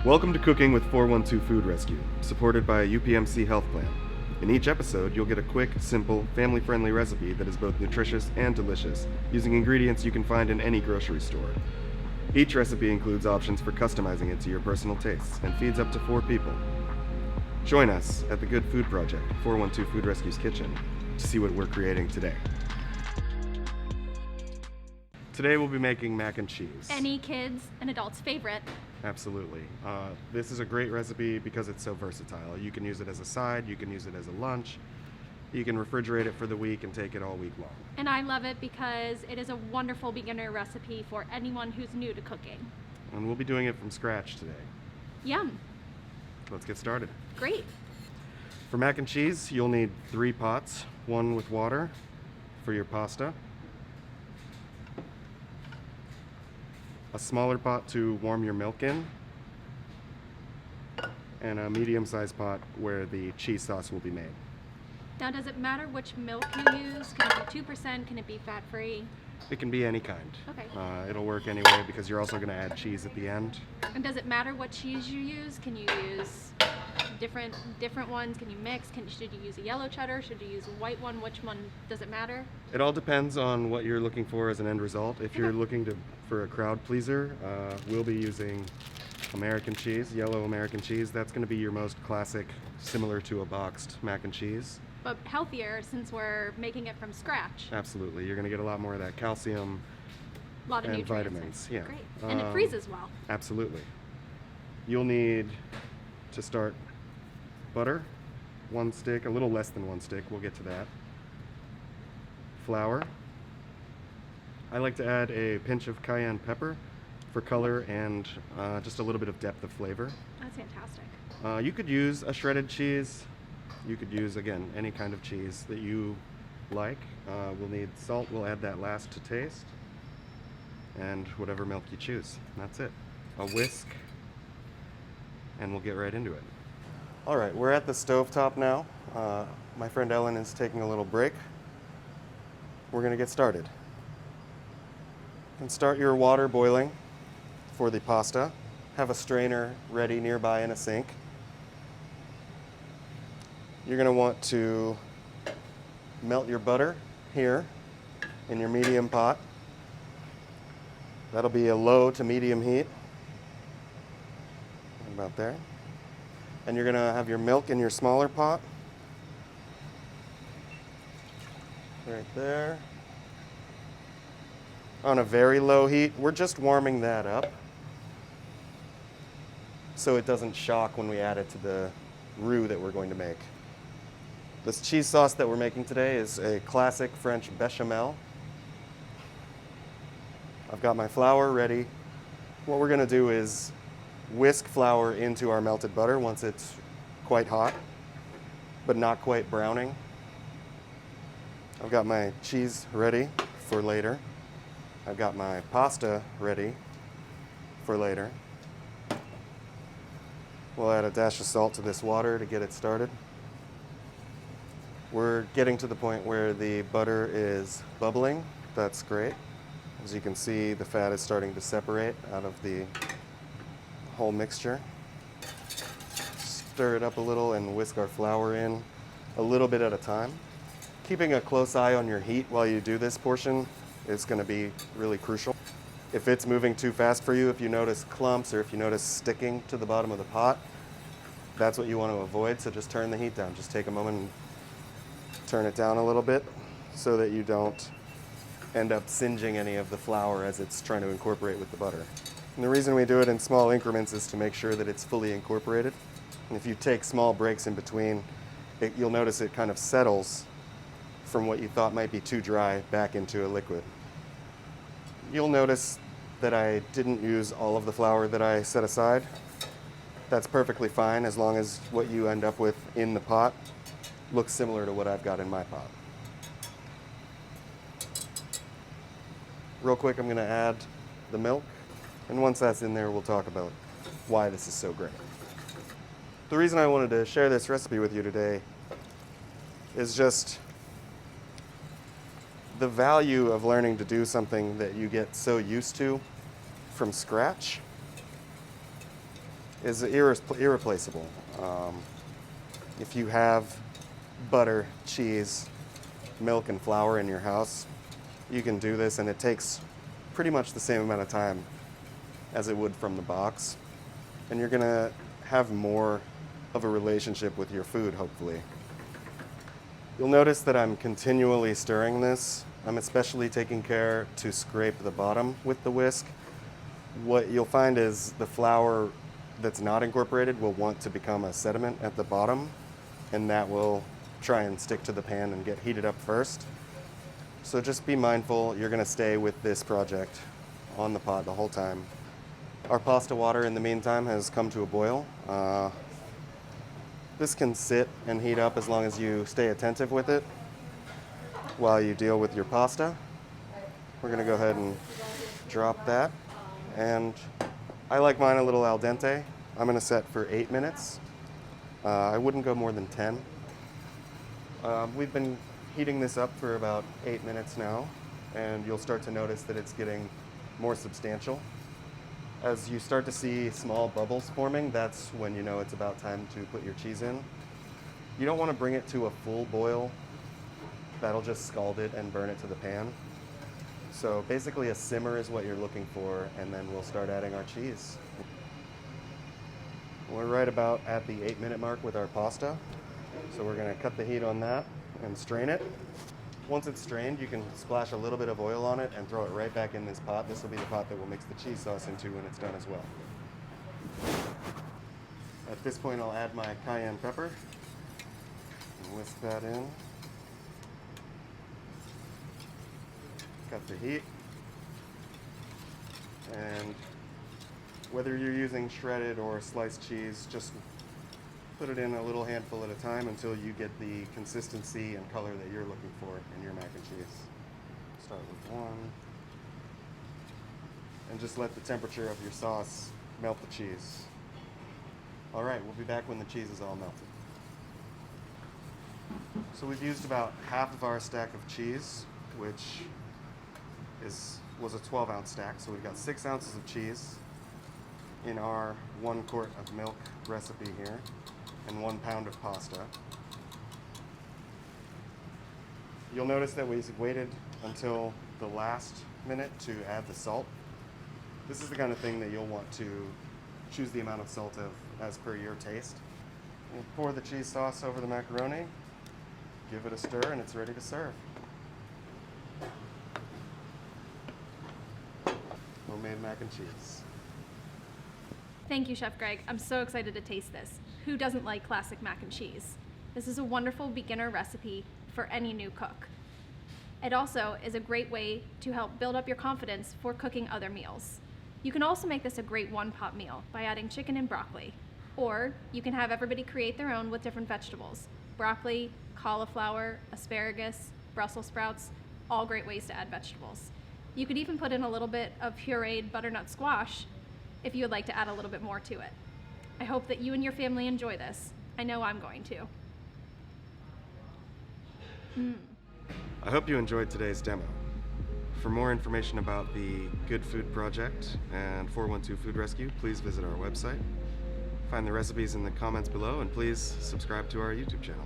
Welcome to Cooking with 412 Food Rescue, supported by a UPMC health plan. In each episode, you'll get a quick, simple, family-friendly recipe that is both nutritious and delicious, using ingredients you can find in any grocery store. Each recipe includes options for customizing it to your personal tastes and feeds up to 4 people. Join us at the Good Food Project, 412 Food Rescue's kitchen, to see what we're creating today. Today we'll be making mac and cheese. Any kids and adults' favorite. Absolutely. This is a great recipe because it's so versatile. You can use it as a side, you can use it as a lunch, you can refrigerate it for the week and take it all week long. And I love it because it is a wonderful beginner recipe for anyone who's new to cooking. And we'll be doing it from scratch today. Yum. Let's get started. Great. For mac and cheese, you'll need 3 pots, one with water for your pasta, a smaller pot to warm your milk in, and a medium-sized pot where the cheese sauce will be made. Now, does it matter which milk you use? Can it be 2%? Can it be fat-free? It can be any kind. Okay. It'll work anyway because you're also going to add cheese at the end. And does it matter what cheese you use? Can you use different ones? Can you mix? Should you use a yellow cheddar? Should you use a white one? Which one? Does it matter? It all depends on what you're looking for as an end result. If you're looking for a crowd pleaser, we'll be using American cheese, yellow American cheese. That's going to be your most classic, similar to a boxed mac and cheese. But healthier since we're making it from scratch. Absolutely. You're going to get a lot more of that calcium A lot of and nutrients. vitamins. Yeah. Great. And it freezes well. Absolutely. You'll need to start butter, 1 stick, a little less than 1 stick. We'll get to that. Flour. I like to add a pinch of cayenne pepper for color and just a little bit of depth of flavor. That's fantastic. You could use a shredded cheese. You could use, again, any kind of cheese that you like. We'll need salt. We'll add that last to taste. And whatever milk you choose. That's it. A whisk. And we'll get right into it. All right, we're at the stovetop now. My friend Ellen is taking a little break. We're going to get started. And start your water boiling for the pasta. Have a strainer ready nearby in a sink. You're going to want to melt your butter here in your medium pot. That'll be a low to medium heat. About there. And you're going to have your milk in your smaller pot. Right there. On a very low heat. We're just warming that up so it doesn't shock when we add it to the roux that we're going to make. This cheese sauce that we're making today is a classic French bechamel. I've got my flour ready. What we're going to do is whisk flour into our melted butter once it's quite hot, but not quite browning. I've got my cheese ready for later. I've got my pasta ready for later. We'll add a dash of salt to this water to get it started. We're getting to the point where the butter is bubbling. That's great. As you can see, the fat is starting to separate out of the whole mixture. Stir it up a little and whisk our flour in a little bit at a time. Keeping a close eye on your heat while you do this portion is going to be really crucial. If it's moving too fast for you, if you notice clumps or if you notice sticking to the bottom of the pot, that's what you want to avoid, so just turn the heat down. Just take a moment and turn it down a little bit so that you don't end up singeing any of the flour as it's trying to incorporate with the butter. And the reason we do it in small increments is to make sure that it's fully incorporated. And if you take small breaks in between, you'll notice it kind of settles from what you thought might be too dry back into a liquid. You'll notice that I didn't use all of the flour that I set aside. That's perfectly fine as long as what you end up with in the pot looks similar to what I've got in my pot. Real quick, I'm going to add the milk, and once that's in there, we'll talk about why this is so great. The reason I wanted to share this recipe with you today is just the value of learning to do something that you get so used to from scratch is irreplaceable. If you have butter, cheese, milk, and flour in your house, you can do this, and it takes pretty much the same amount of time as it would from the box. And you're gonna have more of a relationship with your food, hopefully. You'll notice that I'm continually stirring this. I'm especially taking care to scrape the bottom with the whisk. What you'll find is the flour that's not incorporated will want to become a sediment at the bottom, and that will try and stick to the pan and get heated up first. So just be mindful, you're gonna stay with this project on the pot the whole time. Our pasta water in the meantime has come to a boil. This can sit and heat up as long as you stay attentive with it while you deal with your pasta. We're gonna go ahead and drop that. And I like mine a little al dente. I'm gonna set for 8 minutes. I wouldn't go more than 10. We've been heating this up for about 8 minutes now, and you'll start to notice that it's getting more substantial. As you start to see small bubbles forming, that's when you know it's about time to put your cheese in. You don't want to bring it to a full boil. That'll just scald it and burn it to the pan. So basically a simmer is what you're looking for, and then we'll start adding our cheese. We're right about at the 8-minute mark with our pasta. So we're gonna cut the heat on that and strain it. Once it's strained, you can splash a little bit of oil on it and throw it right back in this pot. This will be the pot that we'll mix the cheese sauce into when it's done as well. At this point, I'll add my cayenne pepper and whisk that in. Cut the heat. And whether you're using shredded or sliced cheese, just put it in a little handful at a time until you get the consistency and color that you're looking for in your mac and cheese. Start with one. And just let the temperature of your sauce melt the cheese. All right, we'll be back when the cheese is all melted. So we've used about half of our stack of cheese, which was a 12-ounce stack. So we've got 6 ounces of cheese in our 1 quart of milk recipe here, and 1 pound of pasta. You'll notice that we waited until the last minute to add the salt. This is the kind of thing that you'll want to choose the amount of salt of as per your taste. We'll pour the cheese sauce over the macaroni, give it a stir, and it's ready to serve. Homemade mac and cheese. Thank you, Chef Greg. I'm so excited to taste this. Who doesn't like classic mac and cheese? This is a wonderful beginner recipe for any new cook. It also is a great way to help build up your confidence for cooking other meals. You can also make this a great one-pot meal by adding chicken and broccoli. Or you can have everybody create their own with different vegetables. Broccoli, cauliflower, asparagus, Brussels sprouts, all great ways to add vegetables. You could even put in a little bit of pureed butternut squash if you would like to add a little bit more to it. I hope that you and your family enjoy this. I know I'm going to. I hope you enjoyed today's demo. For more information about the Good Food Project and 412 Food Rescue, please visit our website. Find the recipes in the comments below, and please subscribe to our YouTube channel.